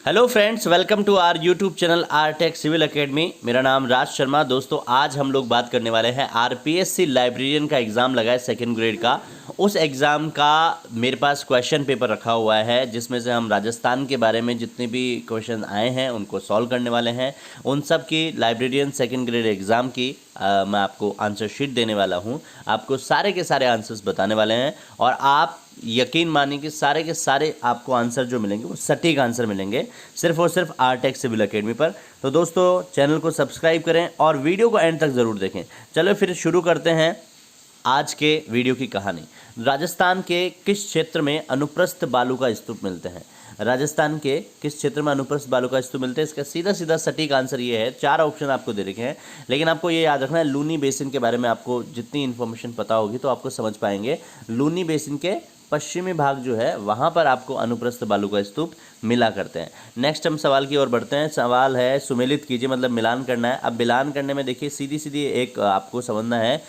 Hello friends, welcome to our YouTube channel Artech civil academy. मेरा नाम राज शर्मा। दोस्तों, आज हम लोग बात करने वाले हैं आरपीएससी लाइब्रेरियन का एग्ज़ाम लगा है सेकेंड ग्रेड का। उस एग्ज़ाम का मेरे पास क्वेश्चन पेपर रखा हुआ है, जिसमें से हम राजस्थान के बारे में जितने भी क्वेश्चन आए हैं उनको सॉल्व करने वाले हैं। उन सब की लाइब्रेरियन सेकेंड ग्रेड एग्ज़ाम की मैं आपको आंसर शीट देने वाला हूँ। आपको सारे के सारे आंसर्स बताने वाले हैं और आप यकीन मानिए कि सारे के सारे आपको आंसर जो मिलेंगे वो सटीक आंसर मिलेंगे, सिर्फ और सिर्फ आरटेक सिविल एकेडमी पर। तो दोस्तों, चैनल को सब्सक्राइब करें और वीडियो को एंड तक ज़रूर देखें। चलो फिर शुरू करते हैं आज के वीडियो की कहानी। राजस्थान के किस क्षेत्र में अनुप्रस्थ बालू का स्तूप मिलते हैं? राजस्थान के किस क्षेत्र में अनुप्रस्थ बालू का स्तूप मिलते हैं? इसका सीधा सीधा सटीक आंसर ये है। 4 ऑप्शन आपको दे रखे हैं, लेकिन आपको ये याद रखना है, लूनी बेसिन के बारे में आपको जितनी इन्फॉर्मेशन पता होगी तो आपको समझ पाएंगे। लूनी बेसिन के पश्चिमी भाग जो है वहाँ पर आपको अनुप्रस्थ बालू का स्तूप मिला करते हैं। नेक्स्ट हम सवाल की ओर बढ़ते हैं। सवाल है सुमेलित कीजिए, मतलब मिलान करना है। अब मिलान करने में देखिए सीधी सीधी एक आपको समझना है,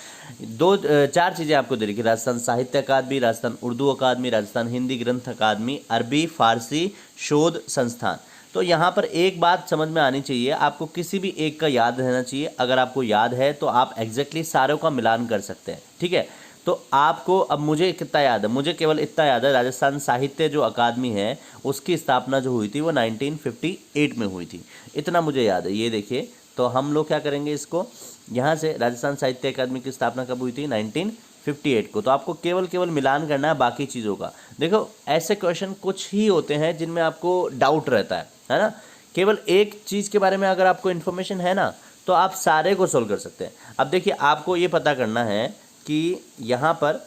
4 चीज़ें आपको दे रखी। राजस्थान साहित्य अकादमी, राजस्थान उर्दू अकादमी, राजस्थान हिंदी ग्रंथ अकादमी, अरबी फारसी शोध संस्थान। तो यहाँ पर एक बात समझ में आनी चाहिए, आपको किसी भी एक का याद रहना चाहिए। अगर आपको याद है तो आप एग्जैक्टली सारों का मिलान कर सकते हैं, ठीक है। तो आपको, अब मुझे कितना याद है, मुझे केवल इतना याद है, राजस्थान साहित्य जो अकादमी है उसकी स्थापना जो हुई थी वो 1958 में हुई थी। इतना मुझे याद है। ये देखिए, तो हम लोग क्या करेंगे, इसको यहाँ से राजस्थान साहित्य अकादमी की स्थापना कब हुई थी? 1958 को। तो आपको केवल मिलान करना है बाकी चीज़ों का। देखो, ऐसे क्वेश्चन कुछ ही होते हैं जिनमें आपको डाउट रहता है ना। केवल एक चीज़ के बारे में अगर आपको इन्फॉर्मेशन है ना, तो आप सारे को सोल्व कर सकते हैं। अब देखिए, आपको ये पता करना है कि यहाँ पर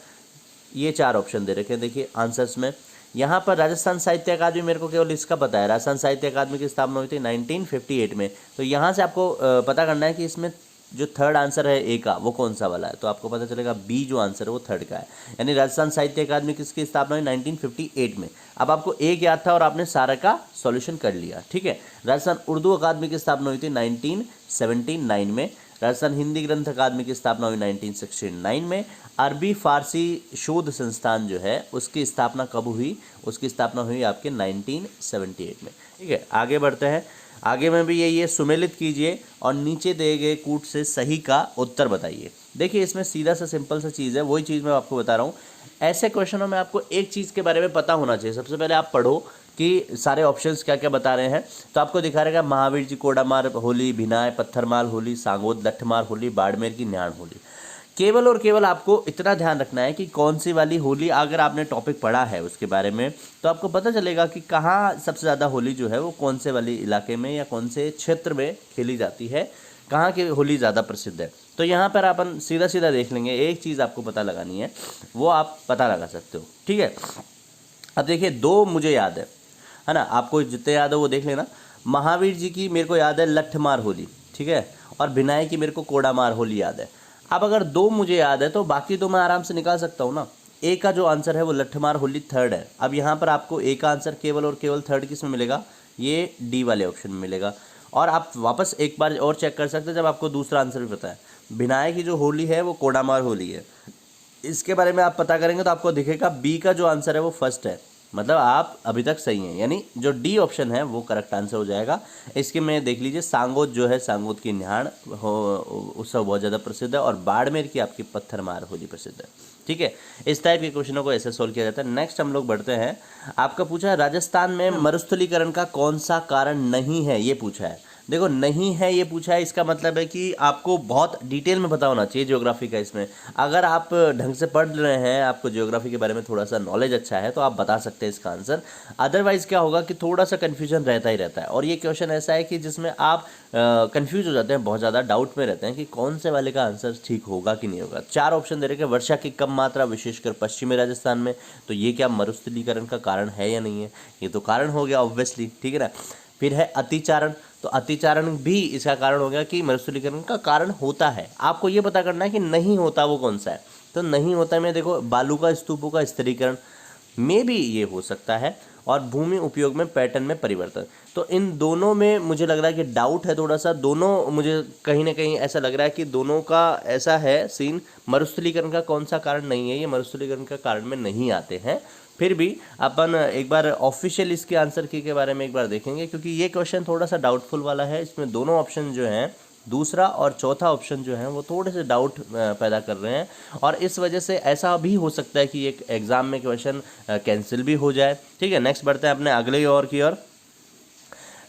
ये 4 ऑप्शन दे रखे हैं, देखिए आंसर्स में। यहाँ पर राजस्थान साहित्य अकादमी, मेरे को केवल इसका पता है, राजस्थान साहित्य अकादमी की स्थापना हुई थी 1958 में। तो यहाँ से आपको पता करना है कि इसमें जो थर्ड आंसर है ए का, वो कौन सा वाला है। तो आपको पता चलेगा बी जो आंसर है वो थर्ड का है, यानी राजस्थान साहित्य अकादमी किसकी स्थापना हुई? 1958 में। अब आपको एक याद था और आपने सारा का सॉल्यूशन कर लिया, ठीक है। राजस्थान उर्दू अकादमी की स्थापना हुई थी 1979 में। राजस्थान हिंदी ग्रंथ अकादमी की स्थापना हुई 1969 में। अरबी फारसी शोध संस्थान जो है उसकी स्थापना कब हुई? उसकी स्थापना हुई आपके 1978 में, ठीक है। आगे बढ़ते हैं। आगे में भी यही है, सुमेलित कीजिए और नीचे दिए गए कूट से सही का उत्तर बताइए। देखिए, इसमें सीधा सा सिंपल सा चीज़ है, वही चीज़ मैं आपको बता रहा हूँ। ऐसे क्वेश्चनों में आपको एक चीज़ के बारे में पता होना चाहिए। सबसे पहले आप पढ़ो कि सारे ऑप्शंस क्या क्या बता रहे हैं। तो आपको दिखा रहेगा महावीर जी कोडामार होली, भिनाय पत्थरमाल होली, सांगोद लठमार होली, बाड़मेर की न्याण होली। केवल और केवल आपको इतना ध्यान रखना है कि कौन सी वाली होली, अगर आपने टॉपिक पढ़ा है उसके बारे में, तो आपको पता चलेगा कि कहाँ सबसे ज़्यादा होली जो है वो कौन से वाली इलाके में या कौन से क्षेत्र में खेली जाती है, कहाँ की होली ज़्यादा प्रसिद्ध है। तो यहाँ पर अपन सीधा सीधा देख लेंगे, एक चीज़ आपको पता लगानी है, वो आप पता लगा सकते हो, ठीक है। अब देखिए, 2 मुझे याद है ना, आपको जितने याद है वो देख लेना। महावीर जी की मेरे को याद है लठमार होली, ठीक है, और भिनाई की मेरे को कोडामार होली याद है। अब अगर 2 मुझे याद है तो बाकी 2 मैं आराम से निकाल सकता हूँ ना। ए का जो आंसर है वो लठमार होली थर्ड है। अब यहाँ पर आपको ए का आंसर केवल और केवल थर्ड किस में मिलेगा? ये डी वाले ऑप्शन में मिलेगा। और आप वापस एक बार और चेक कर सकते हैं जब आपको दूसरा आंसर भी पता है। भिनाई की जो होली है वो कोडामार होली है, इसके बारे में आप पता करेंगे तो आपको दिखेगा बी का जो आंसर है वो फर्स्ट है। मतलब आप अभी तक सही हैं, यानी जो डी ऑप्शन है वो करेक्ट आंसर हो जाएगा। इसके में देख लीजिए, सांगोद जो है, सांगोद की न्याण उत्सव बहुत ज़्यादा प्रसिद्ध है, और बाड़मेर की आपकी पत्थरमार होली प्रसिद्ध है, ठीक है। इस टाइप के क्वेश्चनों को ऐसे सोल्व किया जाता है। नेक्स्ट हम लोग बढ़ते हैं। आपका पूछा है राजस्थान में मरुस्थलीकरण का कौन सा कारण नहीं है, ये पूछा है। देखो, नहीं है ये पूछा है, इसका मतलब है कि आपको बहुत डिटेल में पता होना चाहिए ज्योग्राफी का। इसमें अगर आप ढंग से पढ़ रहे हैं, आपको ज्योग्राफी के बारे में थोड़ा सा नॉलेज अच्छा है, तो आप बता सकते हैं इसका आंसर। अदरवाइज क्या होगा कि थोड़ा सा कन्फ्यूजन रहता ही रहता है। और ये क्वेश्चन ऐसा है कि जिसमें आप कन्फ्यूज हो जाते हैं, बहुत ज़्यादा डाउट में रहते हैं कि कौन से वाले का आंसर ठीक होगा कि नहीं होगा। 4 ऑप्शन दे रखे, वर्षा की कम मात्रा विशेषकर पश्चिमी राजस्थान में। तो ये क्या मरुस्थलीकरण का कारण है या नहीं है? ये तो कारण हो गया ऑब्वियसली, ठीक है ना। फिर है अतिचारण, तो अतिचारण भी इसका कारण हो गया कि मरुस्थलीकरण का कारण होता है। आपको ये पता करना है कि नहीं होता वो कौन सा है। तो नहीं होता में देखो, बालू का स्तूपों का स्थिरीकरण में भी ये हो सकता है, और भूमि उपयोग में पैटर्न में परिवर्तन। तो इन दोनों में मुझे लग रहा है कि डाउट है थोड़ा सा। दोनों मुझे कहीं ना कहीं ऐसा लग रहा है कि दोनों का ऐसा है सीन, मरुस्थलीकरण का कौन सा कारण नहीं है, ये मरुस्थलीकरण का कारण में नहीं आते हैं। फिर भी अपन एक बार ऑफिशियल इसके आंसर की के बारे में एक बार देखेंगे, क्योंकि ये क्वेश्चन थोड़ा सा डाउटफुल वाला है। इसमें दोनों ऑप्शन जो हैं, दूसरा और चौथा ऑप्शन जो है वो थोड़े से डाउट पैदा कर रहे हैं, और इस वजह से ऐसा भी हो सकता है कि एक एग्ज़ाम में क्वेश्चन कैंसिल भी हो जाए। ठीक है, नेक्स्ट बढ़ते हैं अपने अगले और की ओर।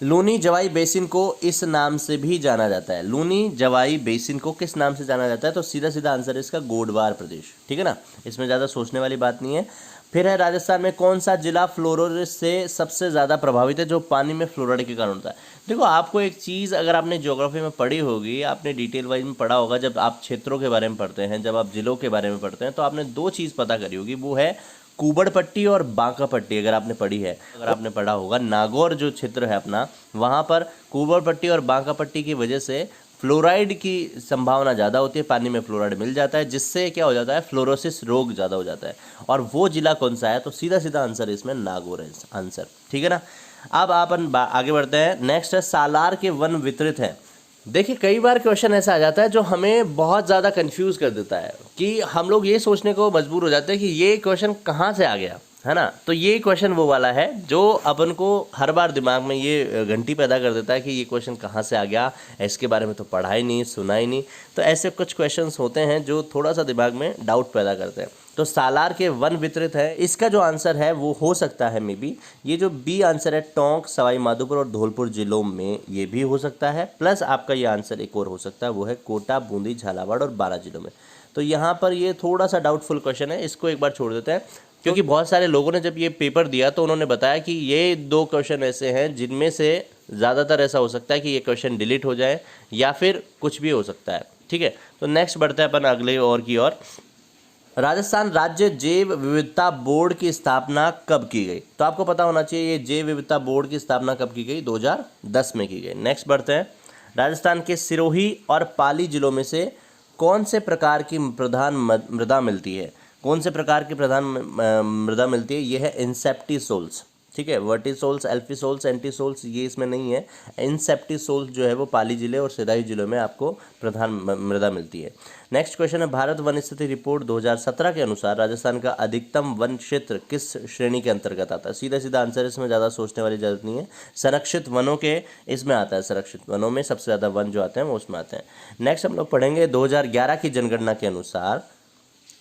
लूनी जवाई बेसिन को इस नाम से भी जाना जाता है। लूनी जवाई बेसिन को किस नाम से जाना जाता है? तो सीधा सीधा आंसर है इसका गोडवार प्रदेश। ठीक है ना, इसमें ज़्यादा सोचने वाली बात नहीं है। फिर है राजस्थान में कौन सा जिला फ्लोराइड से सबसे ज़्यादा प्रभावित है, जो पानी में फ्लोराइड के कारण होता है? देखो, आपको एक चीज़ अगर आपने ज्योग्राफी में पढ़ी होगी, आपने डिटेल वाइज में पढ़ा होगा, जब आप क्षेत्रों के बारे में पढ़ते हैं, जब आप जिलों के बारे में पढ़ते हैं, तो आपने दो चीज़ पता करी होगी, वो है कुबड़ पट्टी और बांका पट्टी। अगर आपने पढ़ी है, अगर आपने पढ़ा होगा, नागौर जो क्षेत्र है अपना, वहाँ पर कुबड़ पट्टी और बांका पट्टी की वजह से फ्लोराइड की संभावना ज़्यादा होती है, पानी में फ्लोराइड मिल जाता है, जिससे क्या हो जाता है, फ्लोरोसिस रोग ज़्यादा हो जाता है। और वो जिला कौन सा है? तो सीधा सीधा आंसर इसमें नागौर है आंसर। ठीक है ना। अब अपन आगे बढ़ते हैं। नेक्स्ट है सालार के वन वितरित हैं। देखिए, कई बार क्वेश्चन ऐसा आ जाता है जो हमें बहुत ज़्यादा कंफ्यूज कर देता है कि हम लोग ये सोचने को मजबूर हो जाते हैं कि ये क्वेश्चन कहाँ से आ गया, है ना। तो ये क्वेश्चन वो वाला है जो अपन को हर बार दिमाग में ये घंटी पैदा कर देता है कि ये क्वेश्चन कहाँ से आ गया, इसके बारे में तो पढ़ा ही नहीं, सुना ही नहीं। तो ऐसे कुछ क्वेश्चंस होते हैं जो थोड़ा सा दिमाग में डाउट पैदा करते हैं। तो सालार के वन वितरित है, इसका जो आंसर है वो हो सकता है मे बी ये जो बी आंसर है, टोंक, सवाई माधोपुर और धौलपुर जिलों में ये भी हो सकता है। प्लस आपका ये आंसर एक और हो सकता है, वो है कोटा, बूंदी, झालावाड़ और 12 जिलों में। तो यहाँ पर ये थोड़ा सा डाउटफुल क्वेश्चन है, इसको एक बार छोड़ देते हैं, क्योंकि बहुत सारे लोगों ने जब ये पेपर दिया तो उन्होंने बताया कि ये दो क्वेश्चन ऐसे हैं जिनमें से ज़्यादातर ऐसा हो सकता है कि ये क्वेश्चन डिलीट हो जाए या फिर कुछ भी हो सकता है। ठीक है, तो नेक्स्ट बढ़ते हैं अपन अगले और की ओर। राजस्थान राज्य जैव विविधता बोर्ड की स्थापना कब की गई? तो आपको पता होना चाहिए ये जैव विविधता बोर्ड की स्थापना कब की गई? 2010 में की गई। नेक्स्ट बढ़ते हैं। राजस्थान के सिरोही और पाली जिलों में से कौन से प्रकार की प्रधान मृदा मिलती है? कौन से प्रकार की प्रधान मृदा मिलती है? ये है इंसेप्टिसोल्स। ठीक है, वर्टिसोल्स, एल्फिसोल्स, एंटीसोल्स ये इसमें नहीं है। इंसेप्टिसोल्स जो है वो पाली जिले और सिराही जिलों में आपको प्रधान मृदा मिलती है। नेक्स्ट क्वेश्चन है, भारत वन स्थिति रिपोर्ट 2017 के अनुसार राजस्थान का अधिकतम वन क्षेत्र किस श्रेणी के अंतर्गत आता है? सीधा सीधा आंसर, इसमें ज़्यादा सोचने वाली जरूरत नहीं है, संरक्षित वनों के इसमें आता है। संरक्षित वनों में सबसे ज़्यादा वन जो आते हैं वो उसमें आते हैं। नेक्स्ट हम लोग पढ़ेंगे 2011 की जनगणना के अनुसार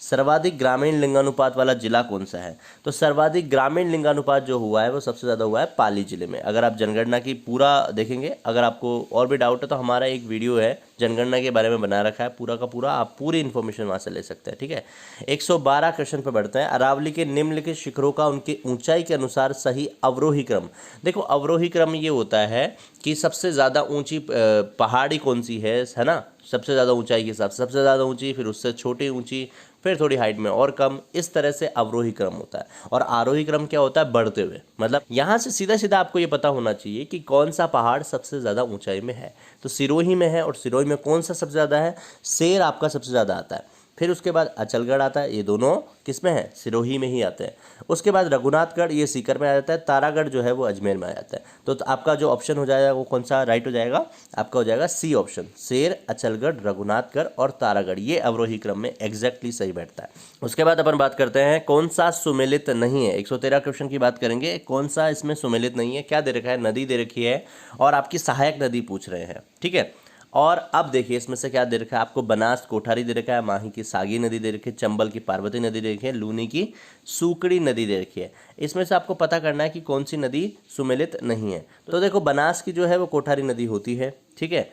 सर्वाधिक ग्रामीण लिंगानुपात वाला जिला कौन सा है? तो सर्वाधिक ग्रामीण लिंगानुपात जो हुआ है वो सबसे ज़्यादा हुआ है पाली जिले में। अगर आप जनगणना की पूरा देखेंगे, अगर आपको और भी डाउट है तो हमारा एक वीडियो है जनगणना के बारे में बना रखा है पूरा का पूरा, आप पूरी इन्फॉर्मेशन वहाँ से ले सकते हैं। ठीक है, 112 क्वेश्चन पर बढ़ते हैं। अरावली के निम्नलिखित शिखरों का उनकी ऊंचाई के अनुसार सही अवरोही क्रम। देखो, अवरोही क्रम ये होता है कि सबसे ज़्यादा ऊंची पहाड़ी कौन सी है ना, सबसे ज़्यादा ऊंचाई के हिसाब से सबसे ज़्यादा ऊंची, फिर उससे छोटी ऊंची, फिर थोड़ी हाइट में और कम, इस तरह से अवरोही क्रम होता है। और आरोही क्रम क्या होता है? बढ़ते हुए। मतलब यहाँ से सीधा सीधा आपको ये पता होना चाहिए कि कौन सा पहाड़ सबसे ज़्यादा ऊंचाई में है। तो सिरोही में है, और सिरोही में कौन सा सबसे ज़्यादा है? शेर आपका सबसे ज़्यादा आता है। फिर उसके बाद अचलगढ़ आता है, ये दोनों किस में है? सिरोही में ही आते हैं। उसके बाद रघुनाथगढ़, ये सीकर में आ जाता है। तारागढ़ जो है वो अजमेर में आ जाता है। तो आपका जो ऑप्शन हो जाएगा वो कौन सा राइट हो जाएगा? आपका हो जाएगा सी ऑप्शन, शेर, अचलगढ़, रघुनाथगढ़ और तारागढ़, ये अवरोही क्रम में एग्जैक्टली सही बैठता है। उसके बाद अपन बात करते हैं कौन सा सुमेलित नहीं है। 113 क्वेश्चन की बात करेंगे, कौन सा इसमें सुमेलित नहीं है? क्या दे रखा है? नदी दे रखी है और आपकी सहायक नदी पूछ रहे हैं। ठीक है, और अब देखिए इसमें से क्या दे रखा है आपको? बनास कोठारी दे रखा है, माही की सागी नदी दे रखी है, चंबल की पार्वती नदी दे रखी है, लूनी की सूकड़ी नदी दे रखी है। इसमें से आपको पता करना है कि कौन सी नदी सुमेलित नहीं है। तो देखो, बनास की जो है वो कोठारी नदी होती है, ठीक है,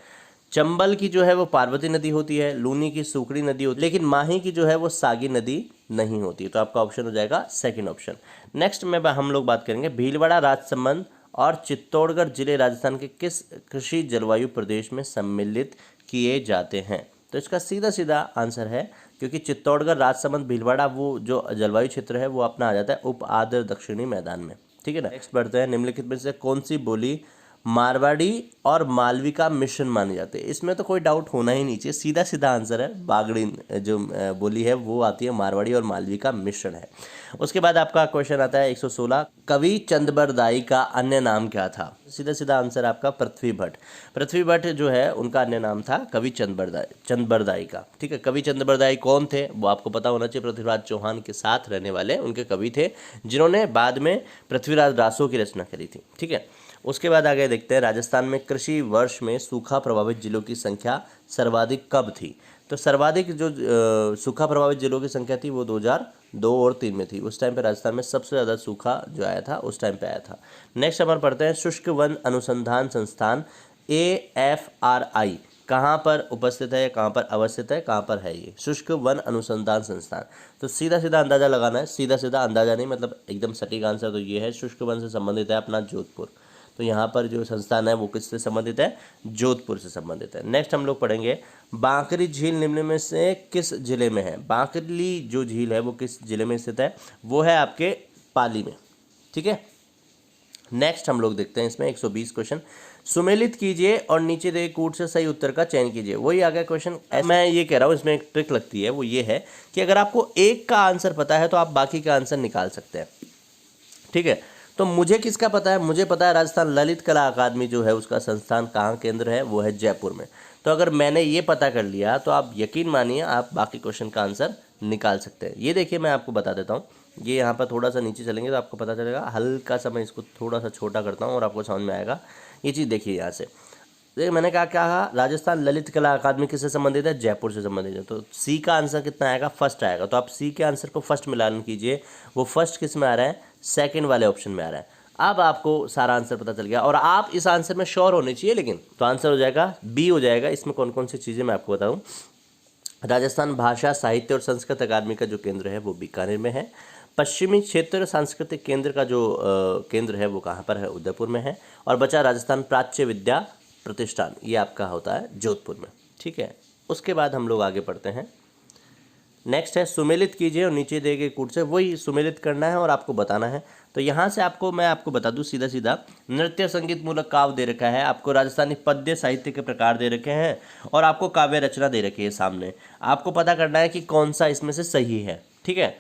चंबल की जो है वो पार्वती नदी होती है, लूनी की सूकड़ी नदी होती है, लेकिन माही की जो है वो सागी नदी नहीं होती। तो आपका ऑप्शन हो जाएगा सेकेंड ऑप्शन। नेक्स्ट में हम लोग बात करेंगे भीलवाड़ा, राजसमंद और चित्तौड़गढ़ जिले राजस्थान के किस कृषि जलवायु प्रदेश में सम्मिलित किए जाते हैं? तो इसका सीधा सीधा आंसर है, क्योंकि चित्तौड़गढ़, राजसमंद, भीलवाड़ा वो जो जलवायु क्षेत्र है वो अपना आ जाता है उप आर्द्र दक्षिणी मैदान में। ठीक है ना। नेक्स्ट बढ़ते हैं, निम्नलिखित में से कौन सी बोली मारवाड़ी और मालवी का मिश्रण माने जाते हैं। इसमें तो कोई डाउट होना ही नहीं चाहिए, सीधा सीधा आंसर है। बागड़ी जो बोली है वो आती है मारवाड़ी और मालवी का मिश्रण है। उसके बाद आपका क्वेश्चन आता है 116, कवि चंद्रबरदाई का अन्य नाम क्या था? सीधा सीधा आंसर आपका पृथ्वी भट्ट। पृथ्वी भट्ट जो है उनका अन्य नाम था कवि चंद्रबरदाई का। ठीक है, कवि चंद्रबरदाई कौन थे वो आपको पता होना चाहिए। पृथ्वीराज चौहान के साथ रहने वाले उनके कवि थे, जिन्होंने बाद में पृथ्वीराज रासो की रचना करी थी। ठीक है, उसके बाद आगे देखते हैं, राजस्थान में कृषि वर्ष में सूखा प्रभावित जिलों की संख्या सर्वाधिक कब थी? तो सर्वाधिक जो सूखा प्रभावित जिलों की संख्या थी वो 2002 और 3 में थी। उस टाइम पे राजस्थान में सबसे ज़्यादा सूखा जो आया था उस टाइम पे आया था। नेक्स्ट अपन पढ़ते हैं, शुष्क वन अनुसंधान संस्थान AFRI कहाँ पर उपस्थित है, कहाँ पर अवस्थित है, कहाँ पर है ये शुष्क वन अनुसंधान संस्थान? तो सीधा सीधा अंदाजा लगाना है, सीधा सीधा अंदाजा नहीं, मतलब एकदम सटीक आंसर तो ये है, शुष्क वन से संबंधित है अपना जोधपुर। तो यहाँ पर जो संस्थान है वो किससे संबंधित है? जोधपुर से संबंधित है। नेक्स्ट हम लोग पढ़ेंगे, बांकरी झील निम्न में से किस जिले में है? बांकरी जो झील है वो किस जिले में स्थित है? वो है आपके पाली में। ठीक है, नेक्स्ट हम लोग देखते हैं इसमें 120 क्वेश्चन, सुमेलित कीजिए और नीचे दिए कूट से सही उत्तर का चयन कीजिए। वही आ गया क्वेश्चन। मैं ये कह रहा हूँ इसमें एक ट्रिक लगती है, वो ये है कि अगर आपको एक का आंसर पता है तो आप बाकी का आंसर निकाल सकते हैं। ठीक है, तो मुझे किसका पता है? मुझे पता है राजस्थान ललित कला अकादमी जो है उसका संस्थान कहाँ केंद्र है, वो है जयपुर में। तो अगर मैंने ये पता कर लिया तो आप यकीन मानिए आप बाकी क्वेश्चन का आंसर निकाल सकते हैं। ये देखिए मैं आपको बता देता हूँ, ये यहाँ पर थोड़ा सा नीचे चलेंगे तो आपको पता चलेगा। हल्का सा मैं इसको थोड़ा सा छोटा करता हूँ और आपको समझ में आएगा। ये चीज़ देखिए यहाँ से, देखिए मैंने कहा राजस्थान ललित कला अकादमी किससे संबंधित है? जयपुर से संबंधित है। तो सी का आंसर कितना आएगा? फर्स्ट आएगा। तो आप सी के आंसर को फर्स्ट मिलान कीजिए, वो फर्स्ट किस में आ रहा है? सेकंड वाले ऑप्शन में आ रहा है। अब आपको सारा आंसर पता चल गया और आप इस आंसर में श्योर होने चाहिए, लेकिन तो आंसर हो जाएगा बी हो जाएगा। इसमें कौन कौन सी चीज़ें मैं आपको बताऊँ। राजस्थान भाषा साहित्य और संस्कृत अकादमी का जो केंद्र है वो बीकानेर में है। पश्चिमी क्षेत्र सांस्कृतिक केंद्र का जो केंद्र है वो कहाँ पर है? उदयपुर में है। और बचा राजस्थान प्राच्य विद्या प्रतिष्ठान, ये आपका होता है जोधपुर में। ठीक है, उसके बाद हम लोग आगे पढ़ते हैं। नेक्स्ट है, सुमेलित कीजिए और नीचे दिए गए कूट से, वही सुमेलित करना है और आपको बताना है। तो यहाँ से मैं आपको बता दूँ सीधा सीधा, नृत्य संगीत मूलक काव्य दे रखा है आपको, राजस्थानी पद्य साहित्य के प्रकार दे रखे हैं और आपको काव्य रचना दे रखी है सामने। आपको पता करना है कि कौन सा इसमें से सही है। ठीक है,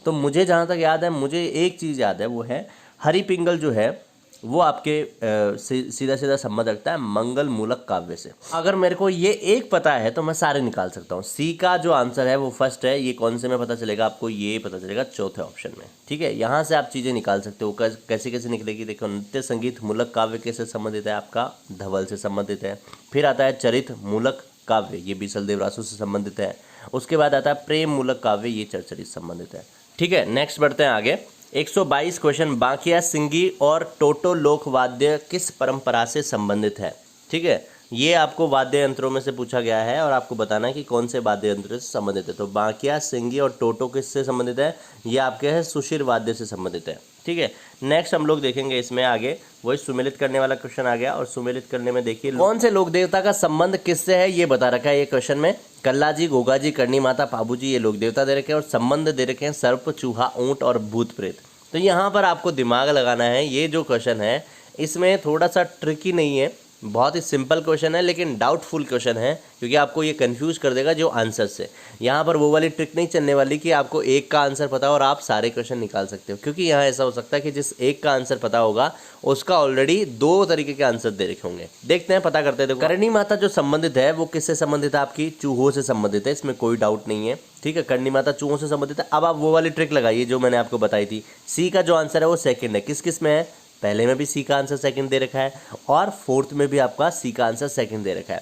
तो मुझे जहाँ तक याद है, मुझे एक चीज़ याद है, वो है हरि पिंगल जो है वो आपके सीधा सीधा संबंध रखता है मंगल मूलक काव्य से। अगर मेरे को ये एक पता है तो मैं सारे निकाल सकता हूँ। सी का जो आंसर है वो फर्स्ट है, ये कौन से में पता चलेगा आपको? ये पता चलेगा चौथे ऑप्शन में। ठीक है, यहाँ से आप चीज़ें निकाल सकते हो। कैसे कैसे निकलेगी? देखो, नृत्य संगीत मूलक काव्य कैसे संबंधित है? आपका धवल से संबंधित है। फिर आता है चरित मूलक काव्य, ये बीसल देव रासो से संबंधित है। उसके बाद आता है प्रेम मूलक काव्य, ये चरचरित संबंधित है। ठीक है, नेक्स्ट बढ़ते हैं आगे। 122 क्वेश्चन, बांकिया सिंगी और टोटो लोक वाद्य किस परंपरा से संबंधित है? ठीक है, ये आपको वाद्य यंत्रों में से पूछा गया है और आपको बताना है कि कौन से वाद्य यंत्र से संबंधित है। तो बांकिया सिंगी और टोटो किससे संबंधित है? ये आपके है सुशिर वाद्य से संबंधित है। ठीक है, नेक्स्ट हम लोग देखेंगे इसमें आगे, वही सुमेलित करने वाला क्वेश्चन आ गया। और सुमेलित करने में देखिए कौन से लोक देवता का संबंध किससे है ये बता रखा है ये क्वेश्चन में। कल्ला जी, गोगा जी, करणी माता, पाबू जी, ये लोक देवता दे रखे हैं और संबंध दे रखे हैं सर्प, चूहा, ऊंट और भूत प्रेत। तो यहाँ पर आपको दिमाग लगाना है। ये जो क्वेश्चन है इसमें थोड़ा सा ट्रिकी नहीं है, बहुत ही सिंपल क्वेश्चन है, लेकिन डाउटफुल क्वेश्चन है क्योंकि आपको ये कंफ्यूज कर देगा जो आंसर से। यहाँ पर वो वाली ट्रिक नहीं चलने वाली कि आपको एक का आंसर पता हो और आप सारे क्वेश्चन निकाल सकते हो, क्योंकि यहाँ ऐसा हो सकता है कि जिस एक का आंसर पता होगा उसका ऑलरेडी 2 तरीके के आंसर दे रखे होंगे। देखते हैं, पता करते हैं। देखो, करणी माता जो संबंधित है वो किससे संबंधित है? आपकी चूहों से संबंधित है, इसमें कोई डाउट नहीं है। ठीक है, करणी माता चूहों से संबंधित है। अब आप वो वाली ट्रिक लगाइए जो मैंने आपको बताई थी। सी का जो आंसर है वो सेकेंड है। किस किस में है? पहले में भी सी का आंसर सेकंड दे रखा है और फोर्थ में भी आपका सी का आंसर सेकंड दे रखा है।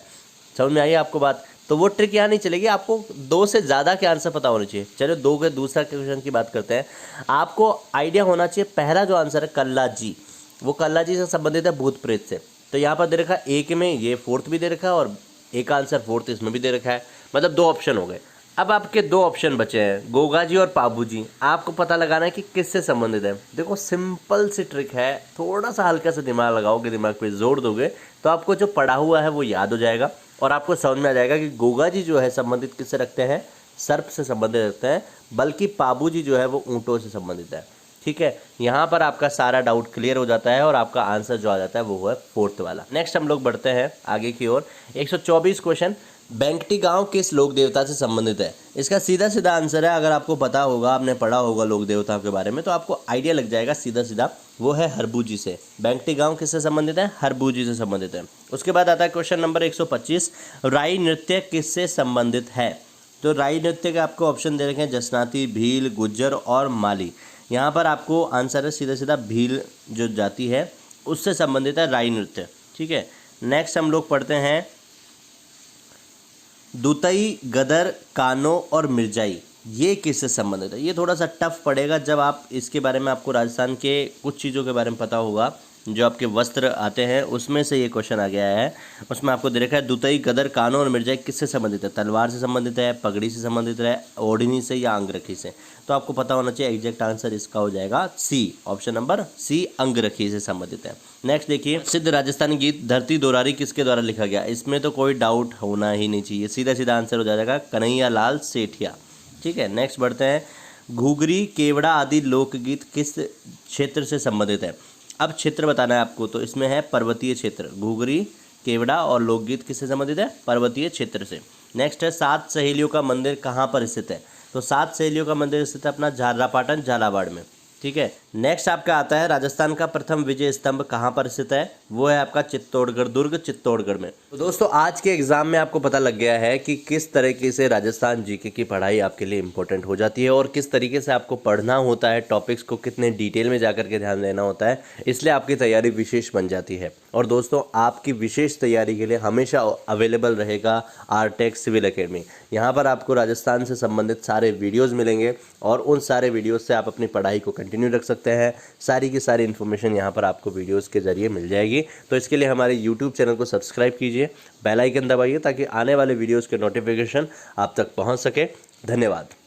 समझ में आई आपको बात? तो वो ट्रिक यहाँ नहीं चलेगी, आपको 2 से ज़्यादा के आंसर पता होने चाहिए। चलो 2 के दूसरा क्वेश्चन की बात करते हैं। आपको आइडिया होना चाहिए, पहला जो आंसर है कल्ला जी, वो कल्ला जी से संबंधित है भूत प्रेत से। तो यहाँ पर दे रखा है एक में, ये फोर्थ भी दे रखा है और एक आंसर फोर्थ इसमें भी दे रखा है, मतलब 2 ऑप्शन हो गए। अब आपके 2 ऑप्शन बचे हैं, गोगा जी और पाबू जी। आपको पता लगाना है कि किससे संबंधित है। देखो, सिंपल सी ट्रिक है, थोड़ा सा हल्का सा दिमाग लगाओगे, दिमाग पे जोर दोगे तो आपको जो पढ़ा हुआ है वो याद हो जाएगा और आपको समझ में आ जाएगा कि गोगा जी जो है संबंधित किससे रखते हैं? सर्प से संबंधित रखते हैं, बल्कि पाबू जी जो है वो ऊँटों से संबंधित है। ठीक है, यहाँ पर आपका सारा डाउट क्लियर हो जाता है और आपका आंसर जो आ जाता है वो है 4th वाला। नेक्स्ट हम लोग बढ़ते हैं आगे की ओर। 124 क्वेश्चन, बेंकटी गांव किस लोक देवता से संबंधित है? इसका सीधा सीधा आंसर है, अगर आपको पता होगा, आपने पढ़ा होगा लोक देवताओं के बारे में, तो आपको आइडिया लग जाएगा सीधा सीधा, वो है हरबूजी से। बेंकटी गांव किससे संबंधित है? हरबूजी से संबंधित है। उसके बाद आता है क्वेश्चन नंबर 125, राई नृत्य किससे संबंधित है? तो राई नृत्य के आपको ऑप्शन दे रखे हैं जसनाती, भील, गुज्जर और माली। यहाँ पर आपको आंसर है सीधा सीधा भील जो जाति है उससे संबंधित है राई नृत्य। ठीक है, नेक्स्ट हम लोग पढ़ते हैं दुतई, गदर, कानो और मिर्जाई, ये किससे संबंधित है? ये थोड़ा सा टफ पड़ेगा जब आप इसके बारे में, आपको राजस्थान के कुछ चीज़ों के बारे में पता होगा, जो आपके वस्त्र आते हैं उसमें से ये क्वेश्चन आ गया है। उसमें आपको दे रखा है दुतई, गदर, कानो और मिर्जाई किससे संबंधित है? तलवार से संबंधित है, पगड़ी से संबंधित है, ओढ़नी से या अंगरखी से? तो आपको पता होना चाहिए, एग्जैक्ट आंसर इसका हो जाएगा सी, ऑप्शन नंबर सी, अंगरखी से संबंधित है। नेक्स्ट देखिए, सिद्ध राजस्थानी गीत धरती दोरारी किसके द्वारा लिखा गया? इसमें तो कोई डाउट होना ही नहीं चाहिए, सीधा सीधा आंसर हो जाएगा कन्हैया लाल सेठिया। ठीक है, नेक्स्ट बढ़ते हैं, घुघरी, केवड़ा आदि लोकगीत किस क्षेत्र से संबंधित है? अब क्षेत्र बताना है आपको, तो इसमें है पर्वतीय क्षेत्र। घुघरी, केवड़ा और लोकगीत किससे संबंधित है? पर्वतीय क्षेत्र से। नेक्स्ट है, 7 सहेलियों का मंदिर कहाँ पर स्थित है? तो 7 सहेलियों का मंदिर स्थित है अपना झालरापाटन, झालावाड़ में। ठीक है, नेक्स्ट आपका आता है, राजस्थान का प्रथम विजय स्तंभ कहाँ पर स्थित है? वो है आपका चित्तौड़गढ़ दुर्ग, चित्तौड़गढ़ में। तो दोस्तों आज के एग्जाम में आपको पता लग गया है कि किस तरीके से राजस्थान जीके की पढ़ाई आपके लिए इंपॉर्टेंट हो जाती है और किस तरीके से आपको पढ़ना होता है, टॉपिक्स को कितने डिटेल में जाकर के ध्यान देना होता है, इसलिए आपकी तैयारी विशेष बन जाती है। और दोस्तों आपकी विशेष तैयारी के लिए हमेशा अवेलेबल रहेगा आरटेक सिविल एकेडमी। यहाँ पर आपको राजस्थान से संबंधित सारे वीडियोज़ मिलेंगे और उन सारे वीडियोज़ से आप अपनी पढ़ाई को कंटिन्यू रख सकते हैं। सारी की सारी इन्फॉर्मेशन यहाँ पर आपको वीडियोस के जरिए मिल जाएगी। तो इसके लिए हमारे यूट्यूब चैनल को सब्सक्राइब कीजिए, बेल आइकन दबाइए ताकि आने वाले वीडियोस के नोटिफिकेशन आप तक पहुँच सके। धन्यवाद।